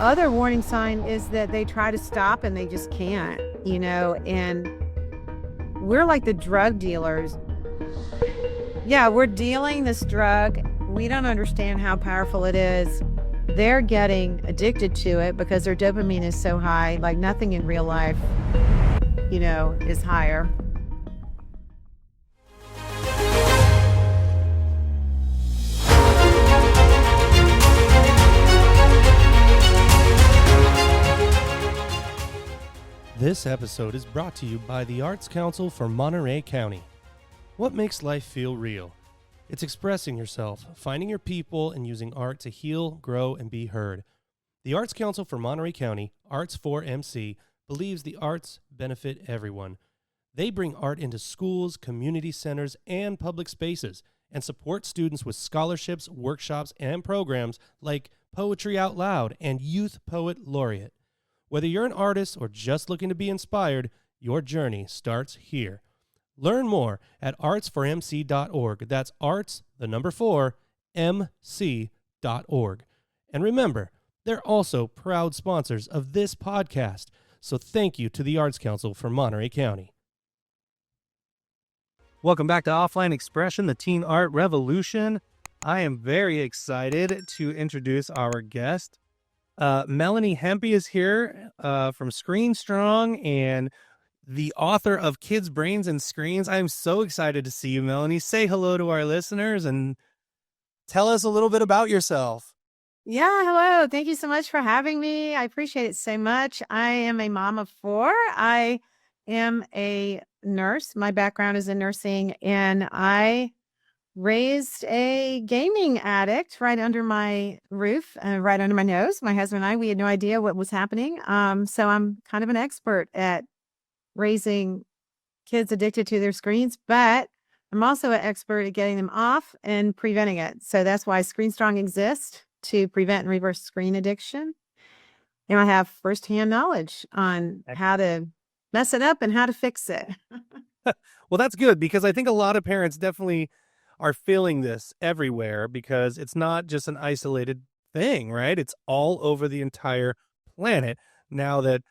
other warning sign is that they try to stop and they just can't, and we're like the drug dealers. Yeah, we're dealing this drug. We don't understand how powerful it is. They're getting addicted to it because their dopamine is so high, like nothing in real life, is higher. This episode is brought to you by the Arts Council for Monterey County. What makes life feel real? It's expressing yourself, finding your people, and using art to heal, grow, and be heard. The Arts Council for Monterey County, Arts for MC, believes the arts benefit everyone. They bring art into schools, community centers, and public spaces, and support students with scholarships, workshops, and programs like Poetry Out Loud and Youth Poet Laureate. Whether you're an artist or just looking to be inspired, your journey starts here. Learn more at arts4mc.org. That's arts, the number 4, mc.org. And remember, they're also proud sponsors of this podcast. So thank you to the Arts Council for Monterey County. Welcome back to Offline Xpression, the Teen Art Revolution. I am very excited to introduce our guest. Melanie Hempe is here from Screen Strong and the author of Kids, Brains, and Screens. I'm so excited to see you, Melanie. Say hello to our listeners and tell us a little bit about yourself. Yeah, hello. Thank you so much for having me. I appreciate it so much. I am a mom of 4. I am a nurse. My background is in nursing, and I raised a gaming addict right under my roof, right under my nose. My husband and I, we had no idea what was happening. So I'm kind of an expert at raising kids addicted to their screens, but I'm also an expert at getting them off and preventing it. So that's why Screen Strong exists, to prevent and reverse screen addiction. And I have firsthand knowledge on how to mess it up and how to fix it. Well, that's good, because I think a lot of parents definitely are feeling this everywhere, because it's not just an isolated thing, right? It's all over the entire planet now that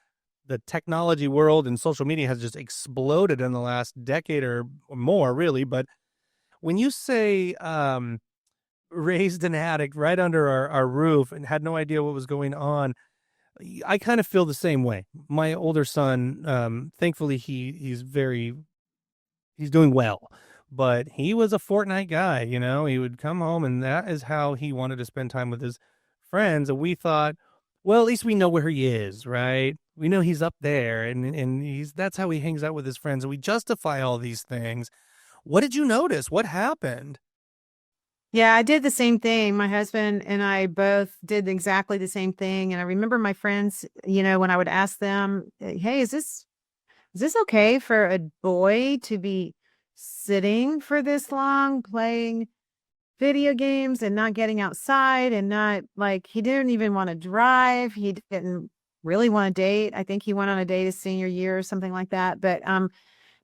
the technology world and social media has just exploded in the last decade or more, really. But when you say raised an addict right under our roof and had no idea what was going on, I kind of feel the same way. My older son, thankfully, he's doing well. But he was a Fortnite guy, he would come home and that is how he wanted to spend time with his friends. And we thought, well, at least we know where he is, right? We know he's up there and that's how he hangs out with his friends. And we justify all these things. What did you notice? What happened? Yeah, I did the same thing. My husband and I both did exactly the same thing. And I remember my friends, when I would ask them, hey, is this okay for a boy to be sitting for this long playing video games and not getting outside, and not, like, he didn't even want to drive. He didn't really want to date. I think he went on a date his senior year or something like that. But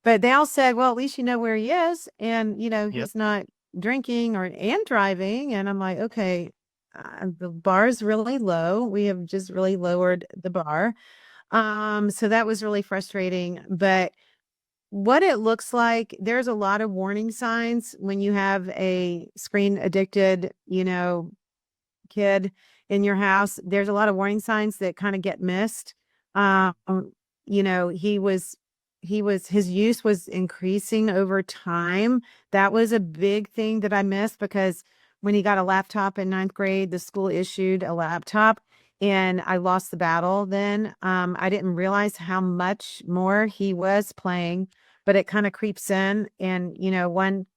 they all said, well, at least you know where he is, and Yep. he's not drinking and driving. And I'm like, okay, the bar is really low. We have just really lowered the bar. So that was really frustrating. But what it looks like, there's a lot of warning signs when you have a screen addicted, kid in your house. There's a lot of warning signs that kind of get missed. His use was increasing over time. That was a big thing that I missed, because when he got a laptop in 9th grade, the school issued a laptop, and I lost the battle then. I didn't realize how much more he was playing, but it kind of creeps in. And, one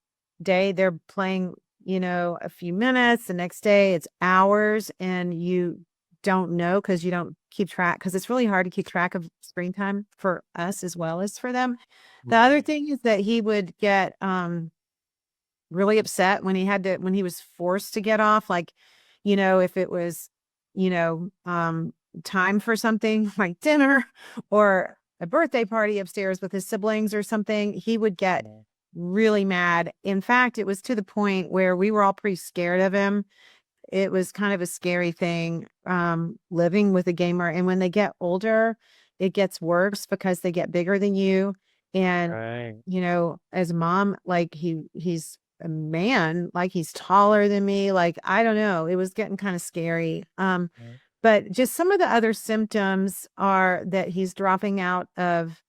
day they're playing, a few minutes, the next day it's hours, and you don't know because you don't keep track, because it's really hard to keep track of screen time for us as well as for them. The other thing is that he would get really upset when he was forced to get off, like, if it was, time for something like dinner or a birthday party upstairs with his siblings or something, he would get really mad. In fact, it was to the point where we were all pretty scared of him. it was kind of a scary thing, living with a gamer. And when they get older, it gets worse because they get bigger than you. And, Right. as a mom, like he's a man, like he's taller than me. Like, I don't know. It was getting kind of scary. Right. But just some of the other symptoms are that he's dropping out of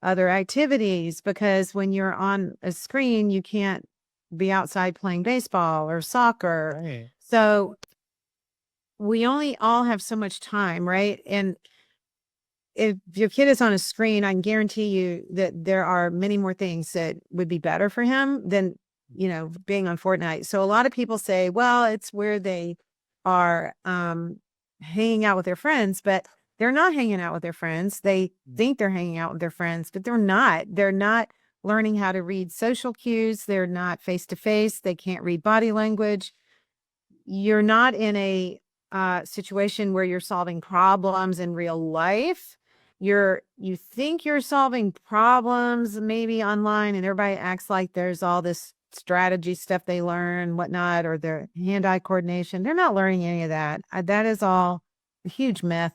other activities because when you're on a screen, you can't be outside playing baseball or soccer. Right. So we only all have so much time, right? And if your kid is on a screen, I can guarantee you that there are many more things that would be better for him than, being on Fortnite. So a lot of people say, well, it's where they are hanging out with their friends, but they're not hanging out with their friends. They think they're hanging out with their friends, but they're not. They're not learning how to read social cues. They're not face to face. They can't read body language. You're not in a situation where you're solving problems in real life. You think you're solving problems maybe online, and everybody acts like there's all this strategy stuff they learn, whatnot, or their hand-eye coordination. They're not learning any of that. That is all a huge myth.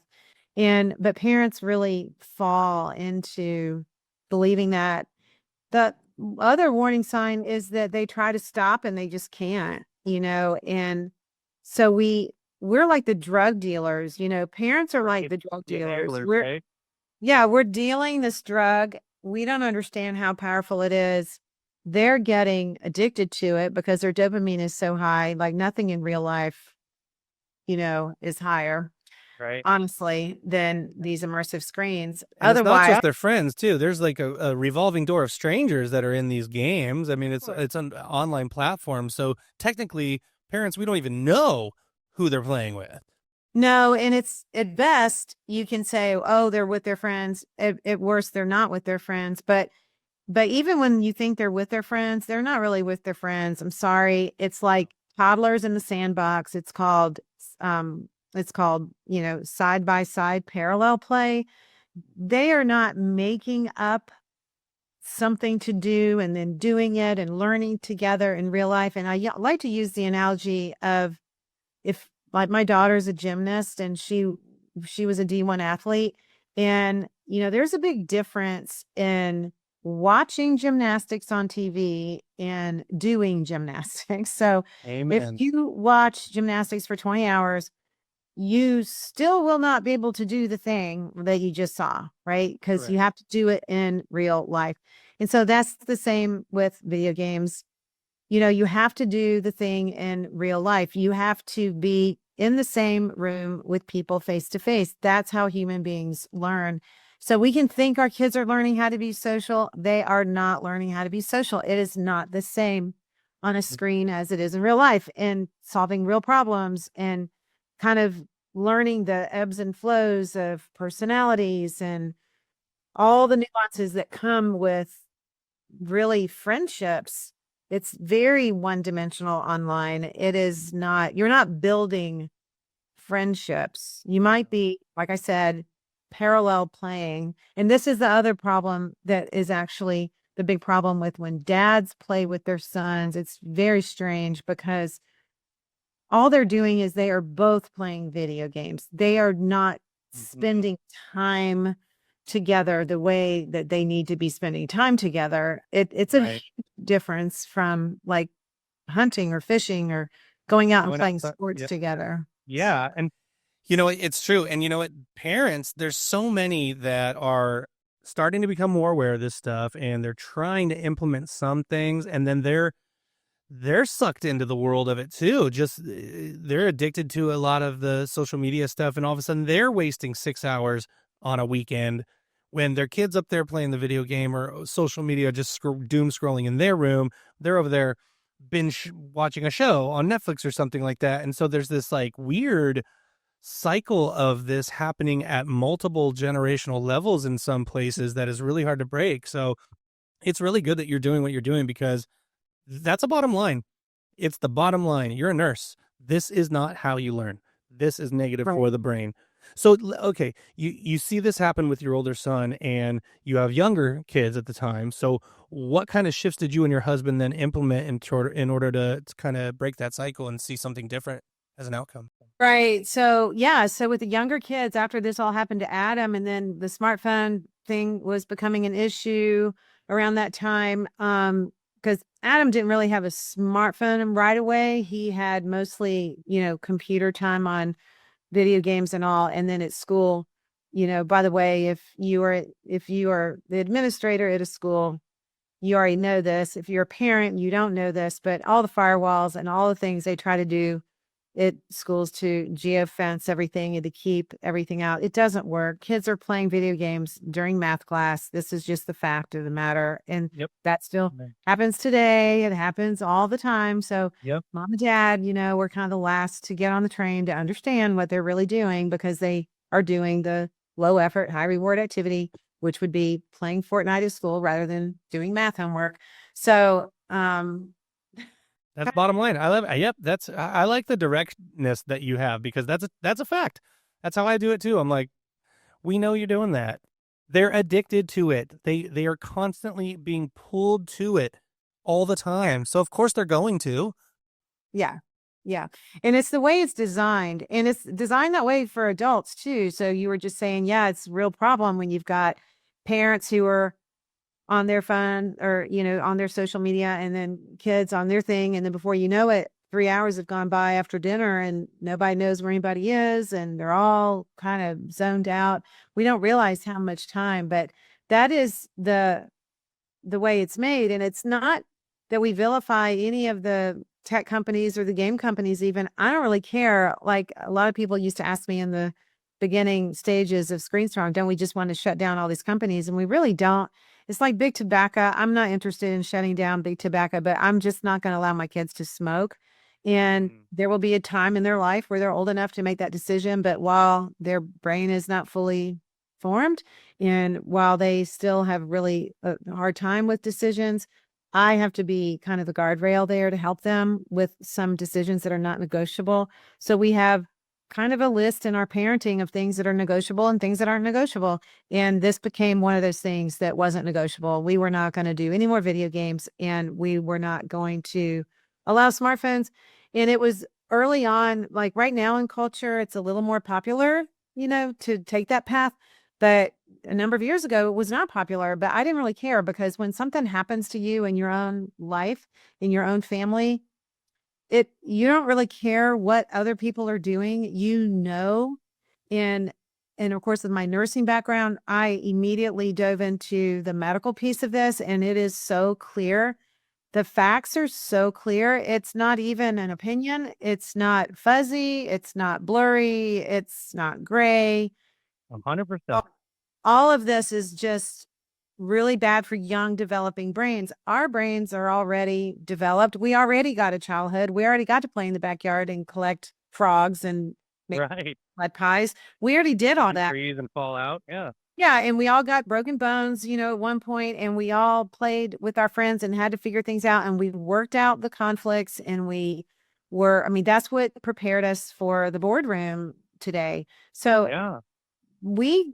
But parents really fall into believing that. The other warning sign is that they try to stop and they just can't, and so we're like the drug dealers, parents are like It's the drug the dealers. enablers, right? We're dealing this drug. We don't understand how powerful it is. They're getting addicted to it because their dopamine is so high, like nothing in real life, is higher, Right. honestly, than these immersive screens. And it's not Otherwise, just their friends too. There's like a revolving door of strangers that are in these games. I mean, it's an online platform, so technically, parents we don't even know who they're playing with. no, and it's at best you can say, oh, they're with their friends. At worst, they're not with their friends. But even when you think they're with their friends, they're not really with their friends. I'm sorry. It's like toddlers in the sandbox. It's called, side by side parallel play. They are not making up something to do and then doing it and learning together in real life. And I like to use the analogy of, if like my daughter's a gymnast and she was a D1 athlete, and there's a big difference in watching gymnastics on TV and doing gymnastics. So if Amen. you watch gymnastics for 20 hours, you still will not be able to do the thing that you just saw, right? Because you Correct. have to do it in real life. And so that's the same with video games. You have to do the thing in real life. You have to be in the same room with people face to face. That's how human beings learn. So we can think our kids are learning how to be social. They are not learning how to be social. It is not the same on a screen as it is in real life, and solving real problems and kind of learning the ebbs and flows of personalities and all the nuances that come with really friendships. It's very one-dimensional online. It is not, you're not building friendships. You might be, like I said, parallel playing. And this is the other problem that is actually the big problem with when dads play with their sons. It's very strange because all they're doing is they are both playing video games. They are not Mhm. spending time together the way that they need to be spending time together. It's a Right. huge difference from like hunting or fishing or going out and Going playing outside. sports Yeah. together. Yeah. And it's true. And you know what? Parents, there's so many that are starting to become more aware of this stuff and they're trying to implement some things and then they're sucked into the world of it too. Just they're addicted to a lot of the social media stuff and all of a sudden they're wasting 6 hours on a weekend when their kids up there playing the video game or social media just doom scrolling in their room. They're over there binge watching a show on Netflix or something like that. And so there's this like weird cycle of this happening at multiple generational levels in some places that is really hard to break. So it's really good that you're doing what you're doing because that's a bottom line. It's the bottom line. You're a nurse. This is not how you learn. This is negative Right. for the brain. So okay, you see this happen with your older son and you have younger kids at the time. So what kind of shifts did you and your husband then implement in order to kind of break that cycle and see something different as an outcome. Right. So, yeah. So, with the younger kids, after this all happened to Adam, and then the smartphone thing was becoming an issue around that time, because Adam didn't really have a smartphone right away. He had mostly, computer time on video games and all. And then at school, by the way, if you are the administrator at a school, you already know this. If you're a parent, you don't know this, but all the firewalls and all the things they try to do at schools to geofence everything and to keep everything out. It doesn't work. Kids are playing video games during math class. This is just the fact of the matter. And Yep. that still happens today. It happens all the time. So Yep. mom and dad, we're kind of the last to get on the train to understand what they're really doing, because they are doing the low effort, high reward activity, which would be playing Fortnite at school rather than doing math homework. So, That's bottom line. I love it. Yep. I like the directness that you have, because that's a fact. That's how I do it too. I'm like, we know you're doing that. They're addicted to it. They are constantly being pulled to it all the time. So of course they're going to. yeah. Yeah. And it's the way it's designed. And it's designed that way for adults too. So you were just saying, yeah, it's a real problem when you've got parents who are on their phone or, on their social media, and then kids on their thing. And then before you know it, 3 hours have gone by after dinner and nobody knows where anybody is. And they're all kind of zoned out. We don't realize how much time, but that is the way it's made. And it's not that we vilify any of the tech companies or the game companies even. I don't really care. Like, a lot of people used to ask me in the beginning stages of ScreenStrong, don't we just want to shut down all these companies? And we really don't. It's like big tobacco. I'm not interested in shutting down big tobacco, but I'm just not going to allow my kids to smoke. And there will be a time in their life where they're old enough to make that decision. But while their brain is not fully formed, and while they still have really a hard time with decisions, I have to be kind of the guardrail there to help them with some decisions that are not negotiable. So we have kind of a list in our parenting of things that are negotiable and things that aren't negotiable. And this became one of those things that wasn't negotiable. We were not going to do any more video games, and we were not going to allow smartphones. And it was early on, like right now in culture, it's a little more popular, to take that path. But a number of years ago, it was not popular, but I didn't really care, because when something happens to you in your own life, in your own family, you don't really care what other people are doing, and of course, with my nursing background, I immediately dove into the medical piece of this, and it is so clear. The facts are so clear. It's not even an opinion. It's not fuzzy. It's not blurry. It's not gray. 100%. All of this is just really bad for young developing brains. Our brains are already developed. We already got a childhood. We already got to play in the backyard and collect frogs and make Right. mud pies. We already did all that. Freeze and fall out. Yeah. Yeah, and we all got broken bones, at one point, and we all played with our friends and had to figure things out, and we worked out the conflicts, and that's what prepared us for the boardroom today. So Yeah. we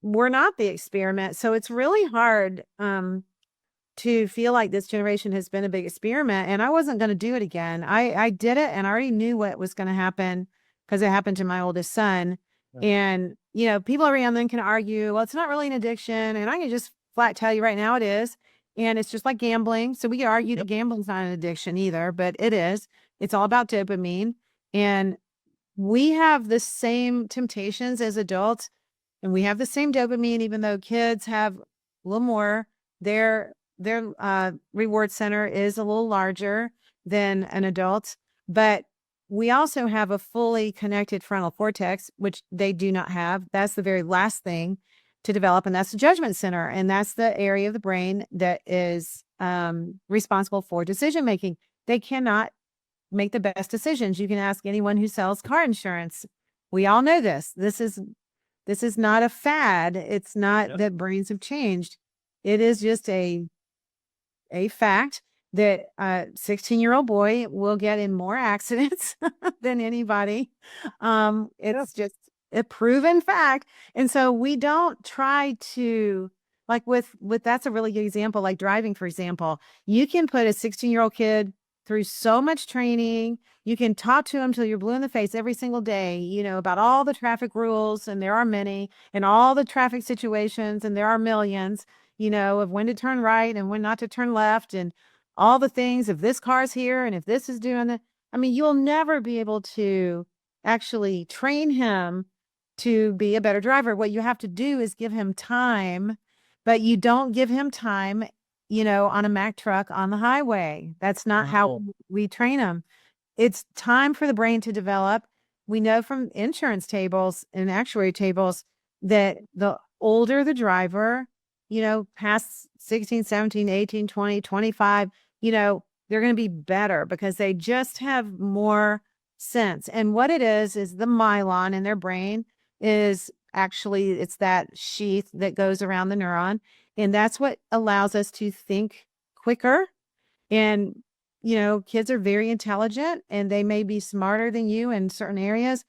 were not the experiment. So it's really hard to feel like this generation has been a big experiment, and I wasn't going to do it again. I did it, and I already knew what was going to happen because it happened to my oldest son. Yeah. And, people around then can argue, well, it's not really an addiction. And I can just flat tell you right now it is. And it's just like gambling. So we could argue that gambling's not an addiction either, but it is. It's all about dopamine. And we have the same temptations as adults, and we have the same dopamine, even though kids have a little more. Their reward center is a little larger than an adult, but we also have a fully connected frontal cortex, which they do not have. That's the very last thing to develop, and that's the judgment center. And that's the area of the brain that is responsible for decision making. They cannot make the best decisions. You can ask anyone who sells car insurance. We all know this. This is not a fad. It's not that brains have changed. It is just a fact that a 16-year-old boy will get in more accidents than anybody. It's just a proven fact. And so we don't try to, like with that's a really good example, like driving, for example. You can put a 16-year-old kid through so much training. You can talk to them till you're blue in the face every single day, about all the traffic rules, and there are many, and all the traffic situations, and there are millions, of when to turn right and when not to turn left, and all the things, if this car's here and if this is doing that. I mean, you'll never be able to actually train him to be a better driver. What you have to do is give him time, but you don't give him time, on a Mack truck on the highway. That's not how we train him. It's time for the brain to develop. We know from insurance tables and actuary tables that the older the driver, past 16, 17, 18, 20, 25, they're going to be better because they just have more sense. And what it is the myelin in their brain is actually, it's that sheath that goes around the neuron. And that's what allows us to think quicker. And, kids are very intelligent and they may be smarter than you in certain areas,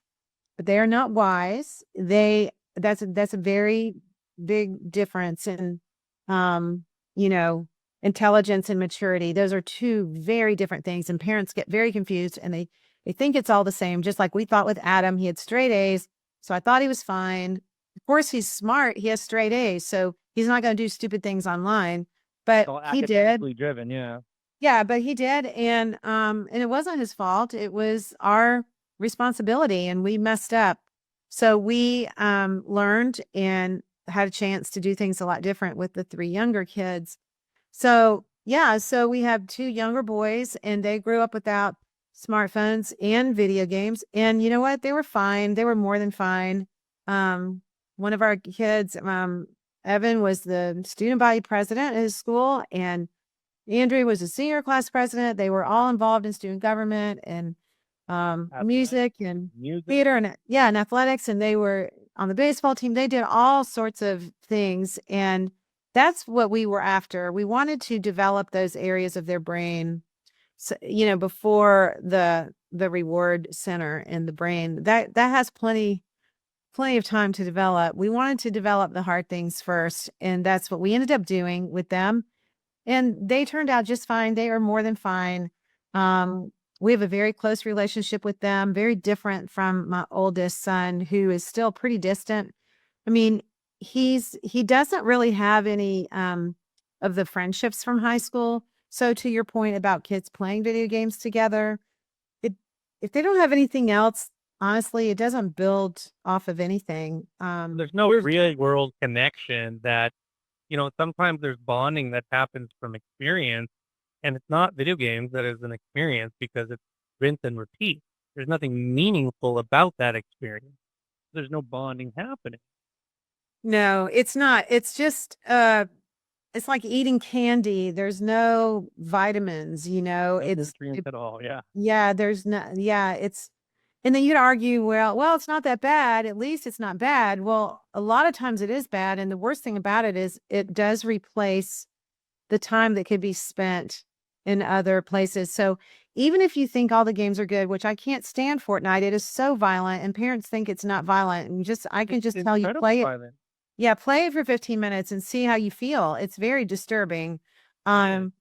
but they are not wise. That's a very big difference in, you know, intelligence and maturity. Those are two very different things. And parents get very confused and they think it's all the same. Just like we thought with Adam, he had straight A's. So I thought he was fine. Of course, he's smart. He has straight A's. So he's not going to do stupid things online, but he did. Driven, yeah. Yeah, but he did. And it wasn't his fault. It was our responsibility and we messed up. So we learned and had a chance to do things a lot different with the three younger kids. So yeah, so we have two younger boys and they grew up without smartphones and video games. And you know what? They were fine. They were more than fine. One of our kids, Evan, was the student body president at his school, and Andrew was a senior class president. They were all involved in student government and music and theater and and athletics. And they were on the baseball team. They did all sorts of things. And that's what we were after. We wanted to develop those areas of their brain, so, before the reward center in the brain. That has plenty of time to develop. We wanted to develop the hard things first. And that's what we ended up doing with them. And they turned out just fine. They are more than fine. We have a very close relationship with them, very different from my oldest son, who is still pretty distant. I mean, he doesn't really have any of the friendships from high school. So to your point about kids playing video games together, if they don't have anything else, honestly, it doesn't build off of anything. There's no real world connection that, sometimes there's bonding that happens from experience, and it's not video games that is an experience because it's rinse and repeat. There's nothing meaningful about that experience. There's no bonding happening. No, it's not. It's just, it's like eating candy. There's no vitamins, No nutrients at all. Yeah. Yeah, there's no, yeah, and then you'd argue, well, it's not that bad. At least it's not bad. Well, a lot of times it is bad. And the worst thing about it is it does replace the time that could be spent in other places. So even if you think all the games are good, which I can't stand Fortnite, it is so violent and parents think it's not violent. And I can just tell you, play it. Violent. Yeah, play it for 15 minutes and see how you feel. It's very disturbing. And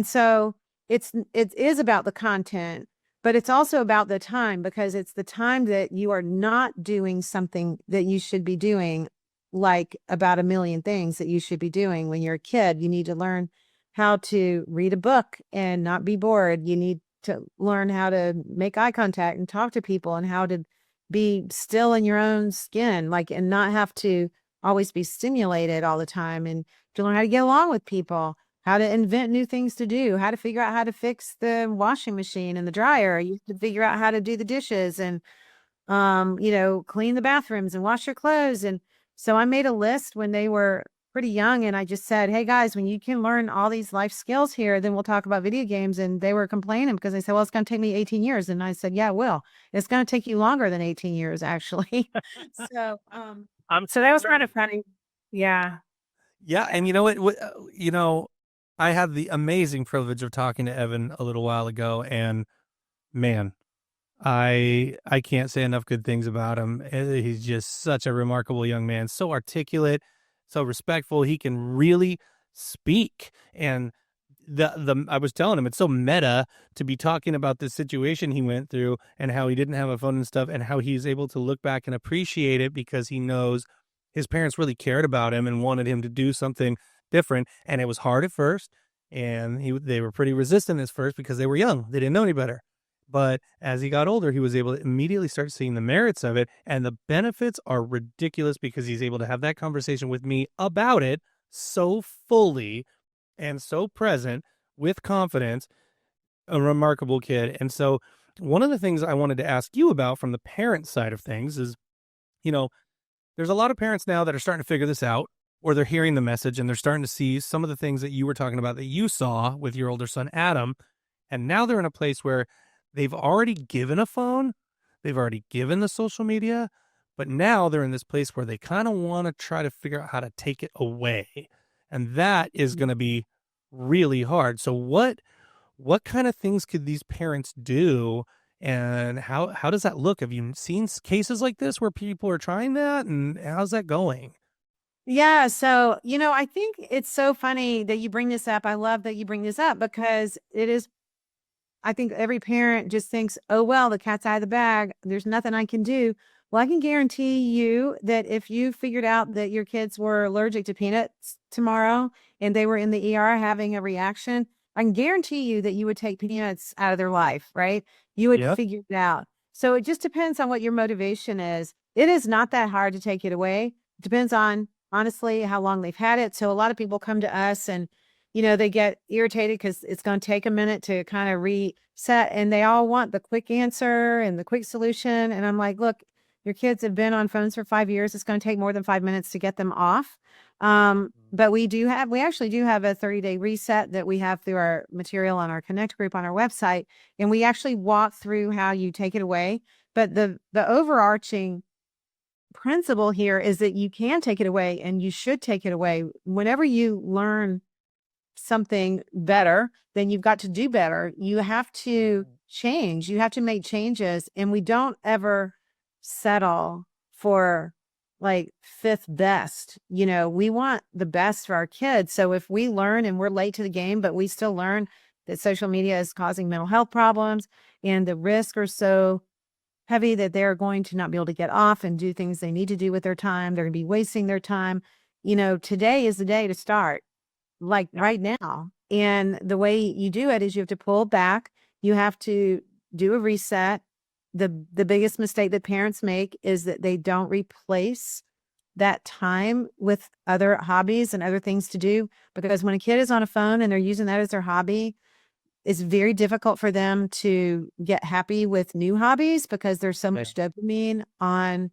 so it is about the content, but it's also about the time, because it's the time that you are not doing something that you should be doing, like about a million things that you should be doing when you're a kid. You need to learn how to read a book and not be bored. You need to learn how to make eye contact and talk to people, and how to be still in your own skin, and not have to always be stimulated all the time, and to learn how to get along with people, how to invent new things to do, how to figure out how to fix the washing machine and the dryer. You have to figure out how to do the dishes and, clean the bathrooms and wash your clothes. And so I made a list when they were pretty young, and I just said, hey guys, when you can learn all these life skills here, then we'll talk about video games. And they were complaining because they said, well, it's going to take me 18 years. And I said, yeah, it will. It's going to take you longer than 18 years, actually. So, so that was kind of funny. Yeah. Yeah, and you know what, I had the amazing privilege of talking to Evan a little while ago, and man, I can't say enough good things about him. He's just such a remarkable young man, so articulate, so respectful. He can really speak, and I was telling him it's so meta to be talking about this situation he went through and how he didn't have a phone and stuff, and how he's able to look back and appreciate it because he knows his parents really cared about him and wanted him to do something different. And it was hard at first, and they were pretty resistant at first because they were young. They didn't know any better. But as he got older, he was able to immediately start seeing the merits of it. And the benefits are ridiculous because he's able to have that conversation with me about it so fully and so present with confidence. A remarkable kid. And so one of the things I wanted to ask you about from the parent side of things is, there's a lot of parents now that are starting to figure this out, or they're hearing the message and they're starting to see some of the things that you were talking about that you saw with your older son, Adam. And now they're in a place where they've already given a phone, they've already given the social media, but now they're in this place where they kind of want to try to figure out how to take it away. And that is going to be really hard. So what kind of things could these parents do, and how does that look? Have you seen cases like this where people are trying that, and how's that going? Yeah. So, I think it's so funny that you bring this up. I love that you bring this up because I think every parent just thinks, oh, well, the cat's out of the bag. There's nothing I can do. Well, I can guarantee you that if you figured out that your kids were allergic to peanuts tomorrow and they were in the ER having a reaction, I can guarantee you that you would take peanuts out of their life, right? You would Yep. figure it out. So it just depends on what your motivation is. It is not that hard to take it away. It depends on, honestly, how long they've had it. So a lot of people come to us and they get irritated because it's going to take a minute to kind of reset, and they all want the quick answer and the quick solution. And I'm like, look, your kids have been on phones for 5 years. It's going to take more than 5 minutes to get them off. But we actually do have a 30-day reset that we have through our material on our Connect group on our website. And we actually walk through how you take it away. But the overarching principle here is that you can take it away, and you should take it away whenever you learn something better. Then you've got to do better. You have to change. You have to make changes. And we don't ever settle for like fifth best. We want the best for our kids. So if we learn and we're late to the game, but we still learn that social media is causing mental health problems and the risks are so heavy that they're going to not be able to get off and do things they need to do with their time, they're going to be wasting their time. Today is the day to start. Like right now. And the way you do it is you have to pull back. You have to do a reset. The biggest mistake that parents make is that they don't replace that time with other hobbies and other things to do. Because when a kid is on a phone and they're using that as their hobby, it's very difficult for them to get happy with new hobbies because there's so much dopamine on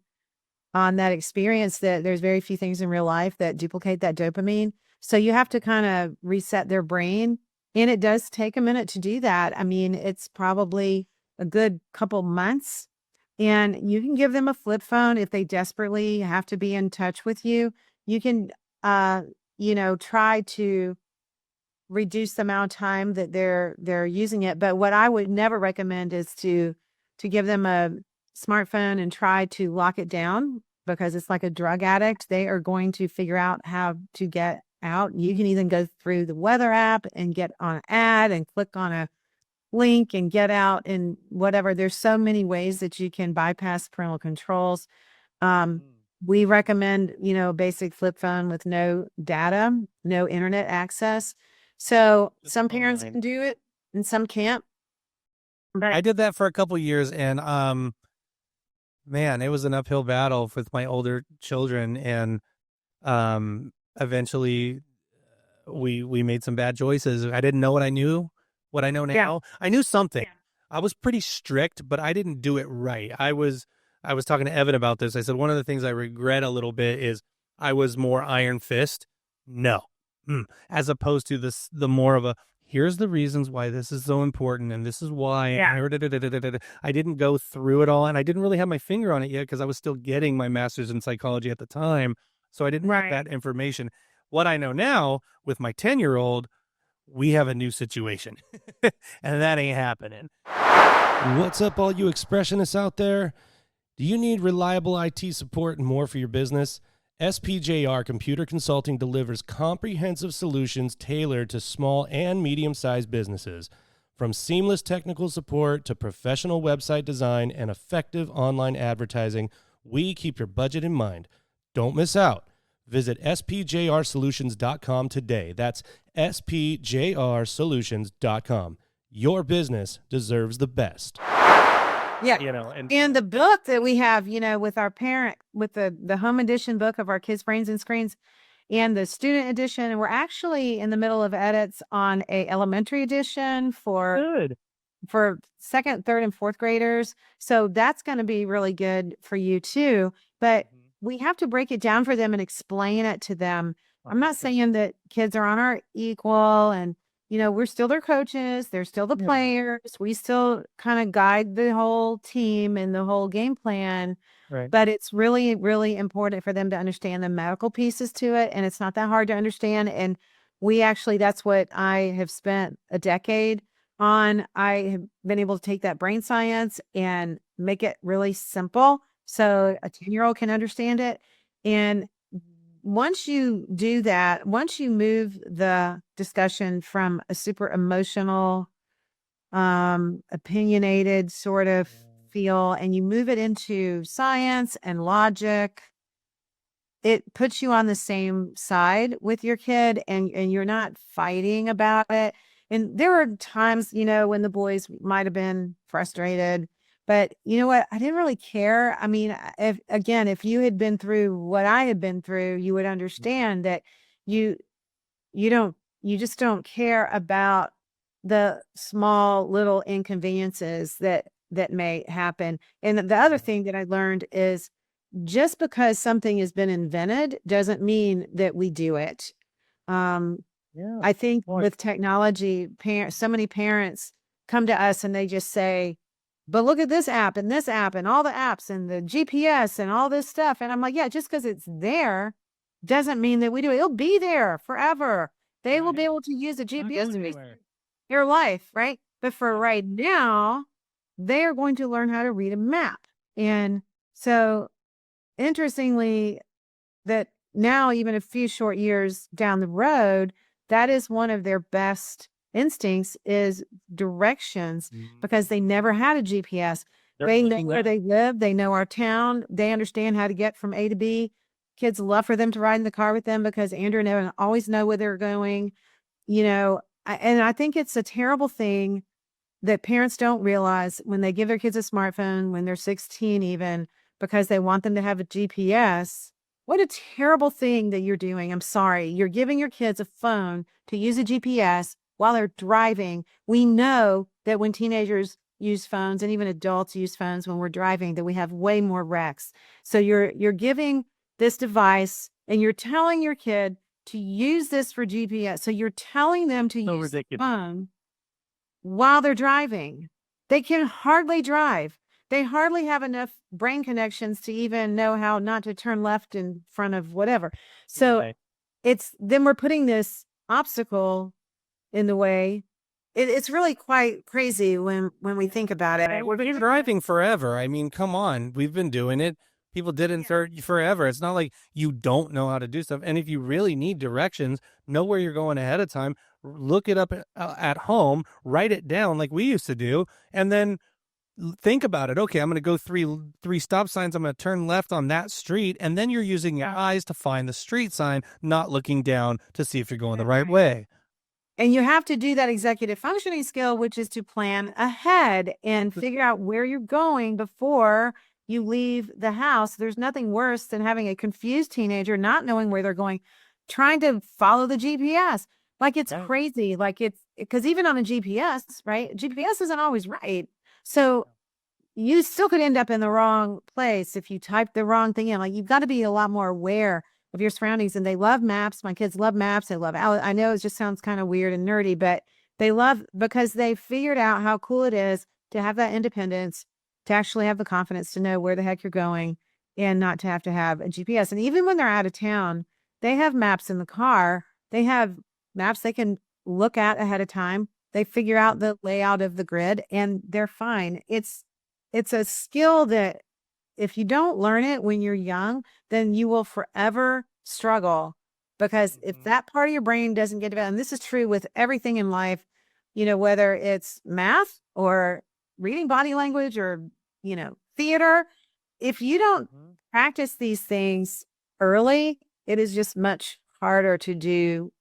that experience that there's very few things in real life that duplicate that dopamine. So you have to kind of reset their brain. And it does take a minute to do that. I mean, it's probably a good couple months. And you can give them a flip phone if they desperately have to be in touch with you. You can, try to reduce the amount of time that they're using it. But what I would never recommend is to give them a smartphone and try to lock it down, because it's like a drug addict. They are going to figure out how to get out. You can even go through the weather app and get on an ad and click on a link and get out and whatever. There's so many ways that you can bypass parental controls. We recommend, basic flip phone with no data, no internet access. So some parents can do it and some can't. But I did that for a couple of years, and man, it was an uphill battle with my older children, and eventually we made some bad choices. I didn't know what I know now. Yeah. I knew something. Yeah. I was pretty strict, but I didn't do it right. I was talking to Evan about this. I said, one of the things I regret a little bit is I was more iron fist. No. As opposed to the more of a, here's the reasons why this is so important, and this is why. Yeah. I didn't go through it all, and I didn't really have my finger on it yet because I was still getting my master's in psychology at the time. So I didn't have that information. What I know now with my 10-year-old, we have a new situation, and that ain't happening. What's up, all you expressionists out there? Do you need reliable IT support and more for your business? SPJR Computer Consulting delivers comprehensive solutions tailored to small and medium-sized businesses. From seamless technical support to professional website design and effective online advertising, we keep your budget in mind. Don't miss out. Visit spjrsolutions.com today. That's spjrsolutions.com. Your business deserves the best. Yeah. And And the book that we have, with our parent, with the home edition book of our Kids, Brains, and Screens, and the student edition, and we're actually in the middle of edits on a elementary edition for second, third, and fourth graders. So that's going to be really good for you too. But we have to break it down for them and explain it to them. I'm not saying that kids are on our equal and, we're still their coaches. They're still the players. We still kind of guide the whole team and the whole game plan. Right. But it's really, really important for them to understand the medical pieces to it. And it's not that hard to understand. And that's what I have spent a decade on. I have been able to take that brain science and make it really simple so a 10-year-old can understand it. And once you do that, once you move the discussion from a super emotional, opinionated sort of feel, and you move it into science and logic, it puts you on the same side with your kid and you're not fighting about it. And there were times, when the boys might have been frustrated, but you know what? I didn't really care. I mean, if you had been through what I had been through, you would understand that you just don't care about the small little inconveniences that may happen. And the other thing that I learned is just because something has been invented doesn't mean that we do it. I think with technology, so many parents come to us and they just say, but look at this app and all the apps and the GPS and all this stuff. And I'm like, yeah, just because it's there doesn't mean that we do it. It'll be there forever. They will be able to use the GPS to your life, right? But for right now, they are going to learn how to read a map. And so interestingly, that now, even a few short years down the road, that is one of their best instincts is directions because they never had a GPS. They know where they live. They know our town. They understand how to get from A to B. Kids love for them to ride in the car with them because Andrew and Evan always know where they're going. And I think it's a terrible thing that parents don't realize when they give their kids a smartphone when they're 16 even because they want them to have a GPS. What a terrible thing that you're doing. I'm sorry. You're giving your kids a phone to use a GPS while they're driving. We know that when teenagers use phones and even adults use phones when we're driving, that we have way more wrecks. So you're giving this device and you're telling your kid to use this for GPS. So you're telling them to use the phone while they're driving. They can hardly drive. They hardly have enough brain connections to even know how not to turn left in front of whatever. So then we're putting this obstacle in the way. It's really quite crazy when we think about it. We've been driving forever. I mean, come on. We've been doing it. People did it forever. It's not like you don't know how to do stuff. And if you really need directions, know where you're going ahead of time. Look it up at home. Write it down like we used to do. And then think about it. Okay, I'm going to go three stop signs. I'm going to turn left on that street. And then you're using your eyes to find the street sign, not looking down to see if you're going the right way. And you have to do that executive functioning skill, which is to plan ahead and figure out where you're going before you leave the house. There's nothing worse than having a confused teenager not knowing where they're going, trying to follow the GPS. Like it's crazy. Like it's because even on a GPS, right? GPS isn't always right. So you still could end up in the wrong place if you type the wrong thing in. Like you've got to be a lot more aware of your surroundings. And they love maps. My kids love maps. They love, I know it just sounds kind of weird and nerdy, but they love because they figured out how cool it is to have that independence, to actually have the confidence to know where the heck you're going and not to have a GPS. And even when they're out of town, they have maps in the car. They have maps they can look at ahead of time. They figure out the layout of the grid and they're fine. It's a skill that if you don't learn it when you're young, then you will forever struggle, because if that part of your brain doesn't get developed, and this is true with everything in life, whether it's math or reading body language or, theater, if you don't practice these things early, it is just much harder to do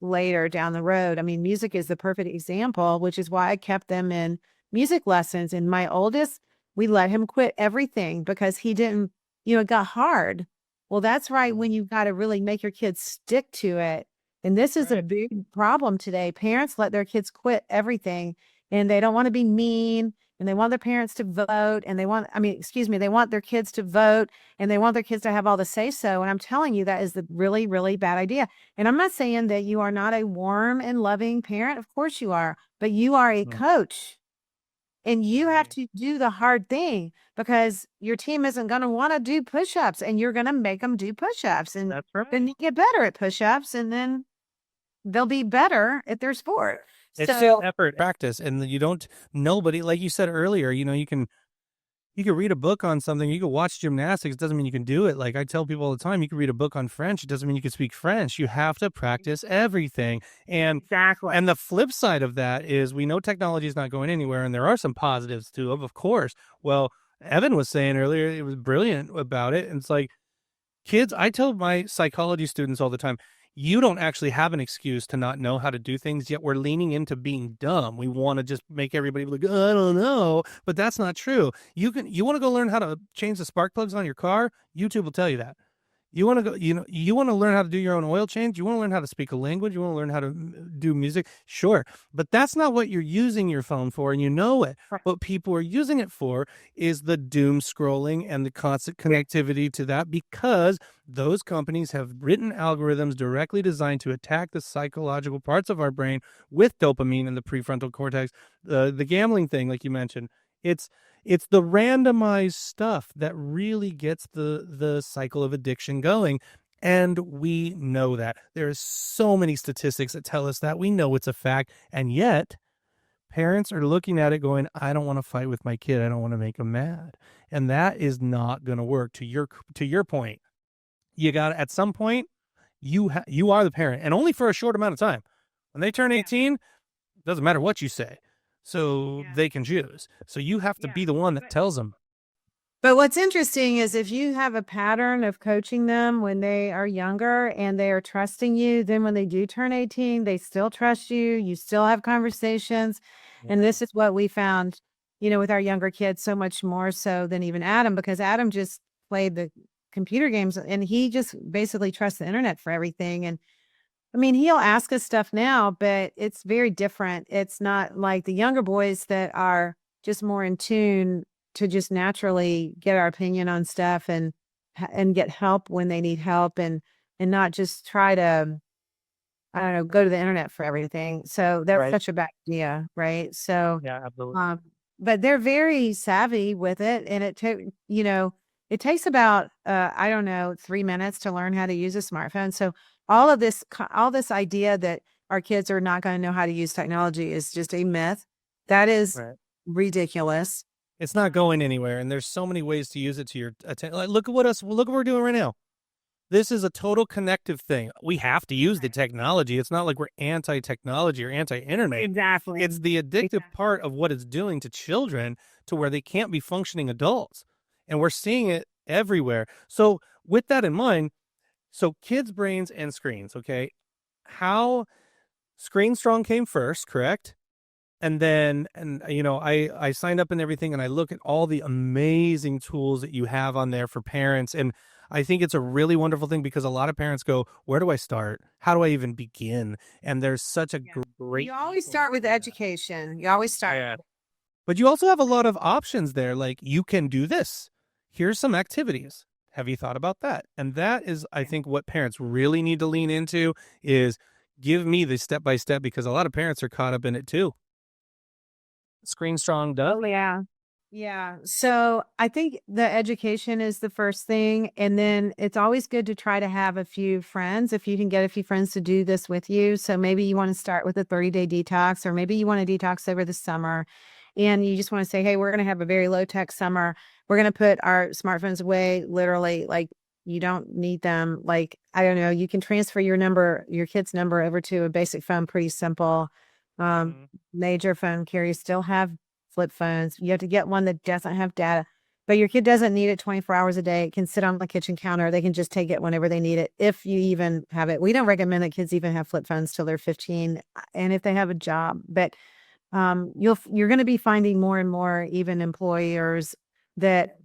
later down the road. I mean, music is the perfect example, which is why I kept them in music lessons. And my oldest, we let him quit everything because he didn't, it got hard. Well, that's right. When you've got to really make your kids stick to it. And this is a big problem today. Parents let their kids quit everything, and they don't want to be mean, and they want their parents to vote, and they want their kids to vote, and they want their kids to have all the say so. And I'm telling you, that is the really, really bad idea. And I'm not saying that you are not a warm and loving parent. Of course you are, but you are a coach, and you have to do the hard thing, because your team isn't going to want to do push-ups, and you're going to make them do push-ups. And That's right. then you get better at push-ups, and then they'll be better at their sport. It's So- still effort. Practice, and you don't, nobody, like you said earlier, you can read a book on something, you can watch gymnastics, it doesn't mean you can do it. Like I tell people all the time, you can read a book on French, it doesn't mean you can speak French. You have to practice everything. And Exactly. And the flip side of that is, we know technology is not going anywhere, and there are some positives to it, of course. Well, Evan was saying earlier, it was brilliant about it. And it's like, kids, I tell my psychology students all the time, you don't actually have an excuse to not know how to do things, yet we're leaning into being dumb. We want to just make everybody look, I don't know, but that's not true. You want to go learn how to change the spark plugs on your car? YouTube will tell you that. You want to go, you want to learn how to do your own oil change? You want to learn how to speak a language? You want to learn how to do music? Sure. But that's not what you're using your phone for, and you know it. What people are using it for is the doom scrolling and the constant connectivity to that, because those companies have written algorithms directly designed to attack the psychological parts of our brain with dopamine and the prefrontal cortex. The gambling thing, like you mentioned, it's the randomized stuff that really gets the cycle of addiction going. And we know that. There's so many statistics that tell us that. We know it's a fact. And yet, parents are looking at it going, I don't want to fight with my kid. I don't want to make him mad. And that is not going to work. To your point, you got to, at some point, you are the parent, and only for a short amount of time. When they turn 18, it doesn't matter what you say. So they can choose. So you have to be the one that tells them. But what's interesting is, if you have a pattern of coaching them when they are younger and they are trusting you, then when they do turn 18, they still trust you. You still have conversations. And this is what we found, with our younger kids, so much more so than even Adam, because Adam just played the computer games, and he just basically trusts the internet for everything. And I mean, he'll ask us stuff now, but it's very different. It's not like the younger boys that are just more in tune to just naturally get our opinion on stuff and get help when they need help, and not just try to, I don't know, go to the internet for everything. So that's such a bad idea, right? So Yeah, absolutely. but they're very savvy with it, and it takes about I don't know, 3 minutes to learn how to use a smartphone. So all this idea that our kids are not going to know how to use technology is just a myth. That is ridiculous. It's not going anywhere, and there's so many ways to use it to your attention. Like, look at what we're doing right now. This is a total connective thing. We have to use the technology. It's not like we're anti-technology or anti-internet. Exactly. It's the addictive part of what it's doing to children, to where they can't be functioning adults. And we're seeing it everywhere. So with that in mind, so kids' brains and screens, okay? How Screen Strong came first, correct? And then, I signed up and everything, and I look at all the amazing tools that you have on there for parents. And I think it's a really wonderful thing, because a lot of parents go, where do I start? How do I even begin? And there's such a great... You always start with education. You always start. Yeah. But you also have a lot of options there. Like, you can do this. Here's some activities. Have you thought about that? And that is, I think, what parents really need to lean into, is give me the step-by-step, because a lot of parents are caught up in it too. Screen Strong does. Oh, yeah. Yeah. So I think the education is the first thing. And then it's always good to try to have a few friends, if you can get a few friends to do this with you. So maybe you want to start with a 30-day detox, or maybe you want to detox over the summer, and you just want to say, hey, we're going to have a very low tech summer. we're going to put our smartphones away. Literally, like, you don't need them. Like, I don't know, you can transfer your kid's number over to a basic phone, pretty simple. Mhm. Major phone carriers still have flip phones. You have to get one that doesn't have data, but your kid doesn't need it 24 hours a day. It can sit on the kitchen counter. They can just take it whenever they need it. If you even have it, we don't recommend that kids even have flip phones till they're 15, and if they have a job. But you're going to be finding more and more even employers that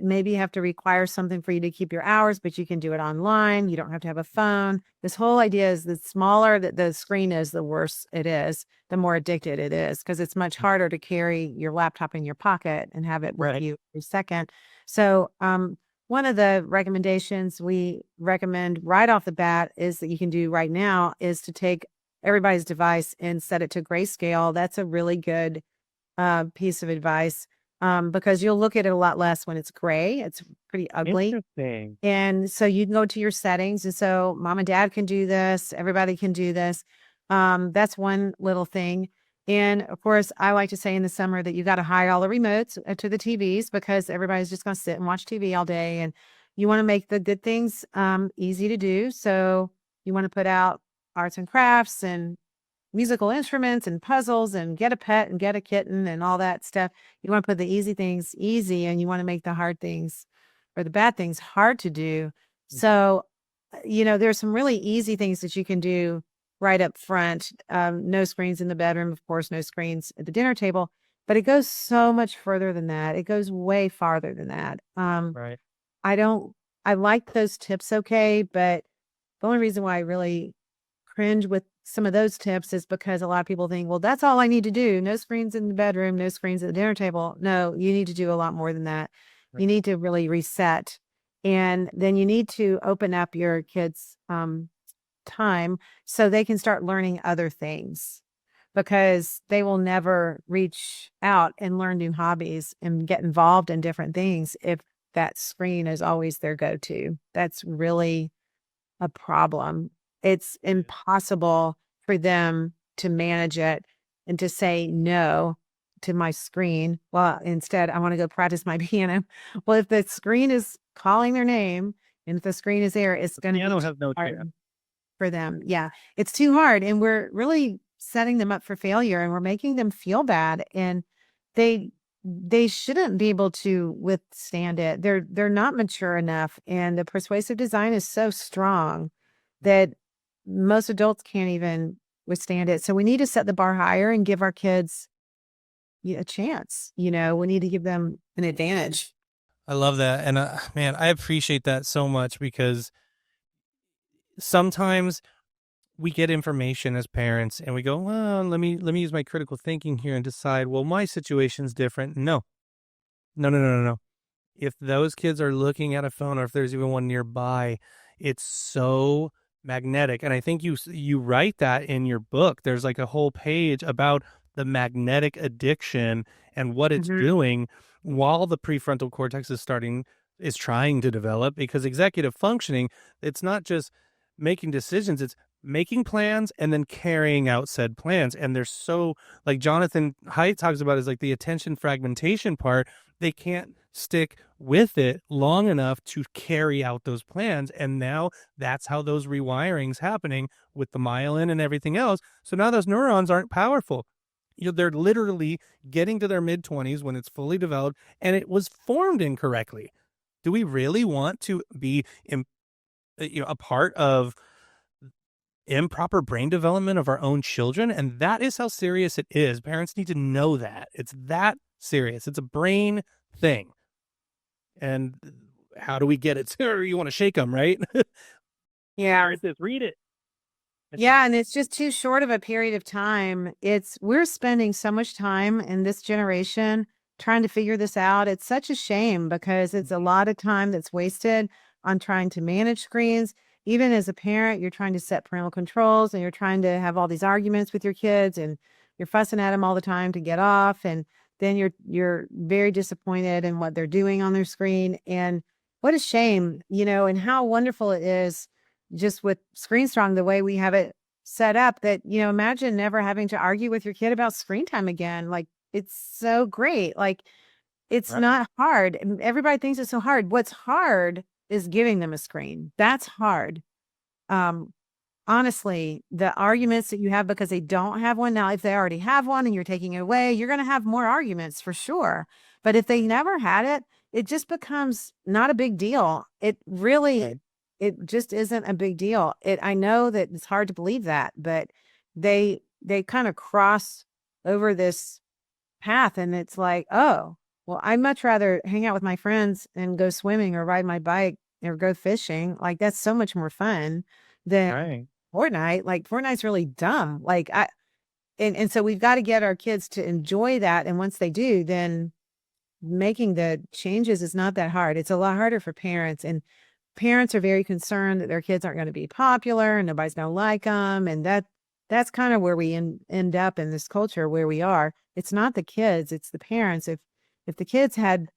maybe have to require something for you to keep your hours, but you can do it online. You don't have to have a phone. This whole idea is the smaller that the screen is, the worse it is, the more addicted it is, because it's much harder to carry your laptop in your pocket and have it with Right. you every second. So, one of the recommendations we recommend right off the bat is that you can do right now is to take everybody's device and set it to grayscale. That's a really good piece of advice, because you'll look at it a lot less when it's gray. It's pretty ugly. Interesting. And so you can go to your settings. And so mom and dad can do this. Everybody can do this. That's one little thing. And of course, I like to say in the summer that you got to hide all the remotes to the TVs, because everybody's just going to sit and watch TV all day. And you want to make the good things easy to do. So you want to put out arts and crafts and musical instruments and puzzles and get a pet and get a kitten and all that stuff. You want to put the easy things easy, and you want to make the hard things or the bad things hard to do. So, there's some really easy things that you can do right up front. No screens in the bedroom, of course, no screens at the dinner table, but it goes so much further than that. It goes way farther than that. Right. I like those tips. Okay. But the only reason why I really cringe with some of those tips is because a lot of people think, well, that's all I need to do. No screens in the bedroom, no screens at the dinner table. No, you need to do a lot more than that. Right. You need to really reset. And then you need to open up your kids' time so they can start learning other things, because they will never reach out and learn new hobbies and get involved in different things if that screen is always their go-to. That's really a problem. It's impossible for them to manage it and to say no to my screen. Well, instead, I want to go practice my piano. Well, if the screen is calling their name and if the screen is there, it's going to be Piano too has no chance. hard for them. Yeah, it's too hard. And we're really setting them up for failure, and we're making them feel bad. And they they shouldn't be able to withstand it. They're not mature enough, and the persuasive design is so strong that most adults can't even withstand it. So we need to set the bar higher and give our kids a chance. We need to give them an advantage. I love that. And man, I appreciate that so much, because sometimes we get information as parents and we go, well, let me use my critical thinking here and decide, well, my situation's different. No. No, no, no, no, no. If those kids are looking at a phone, or if there's even one nearby, it's so magnetic. And I think you write that in your book. There's like a whole page about the magnetic addiction and what it's Mhm. doing while the prefrontal cortex is trying to develop. Because executive functioning, it's not just making decisions, it's making plans and then carrying out said plans. And they're so, like Jonathan Haidt talks about, is like the attention fragmentation part. They can't stick with it long enough to carry out those plans. And now that's how those rewirings happening with the myelin and everything else. So now those neurons aren't powerful. They're literally getting to their mid-20s when it's fully developed, and it was formed incorrectly. Do we really want to be a part of improper brain development of our own children? And that is how serious it is. Parents need to know that. It's that serious. It's a brain thing. And how do we get it? You want to shake them, right? Yeah. Here it is. Read it. Yeah, and it's just too short of a period of time. We're spending so much time in this generation trying to figure this out. It's such a shame, because it's a lot of time that's wasted on trying to manage screens. Even as a parent, you're trying to set parental controls, and you're trying to have all these arguments with your kids, and you're fussing at them all the time to get off, and then you're very disappointed in what they're doing on their screen. And what a shame, and how wonderful it is just with Screen Strong, the way we have it set up, that, imagine never having to argue with your kid about screen time again. Like, it's so great. Like, It's Right. not hard. And everybody thinks it's so hard. What's hard is giving them a screen. That's hard. Um, honestly, the arguments that you have because they don't have one now, if they already have one and you're taking it away, you're going to have more arguments for sure. But if they never had it, it just becomes not a big deal. It really, it just isn't a big deal. I know that it's hard to believe that, but they kind of cross over this path and it's like, oh, well, I'd much rather hang out with my friends and go swimming or ride my bike or go fishing. Like that's so much more fun than Right. Fortnite. Like Fortnite's really dumb. And so we've got to get our kids to enjoy that. And once they do, then making the changes is not that hard. It's a lot harder for parents, and parents are very concerned that their kids aren't going to be popular and nobody's going to like them. And that's kind of where we end up in this culture where we are. It's not the kids, it's the parents. If the kids had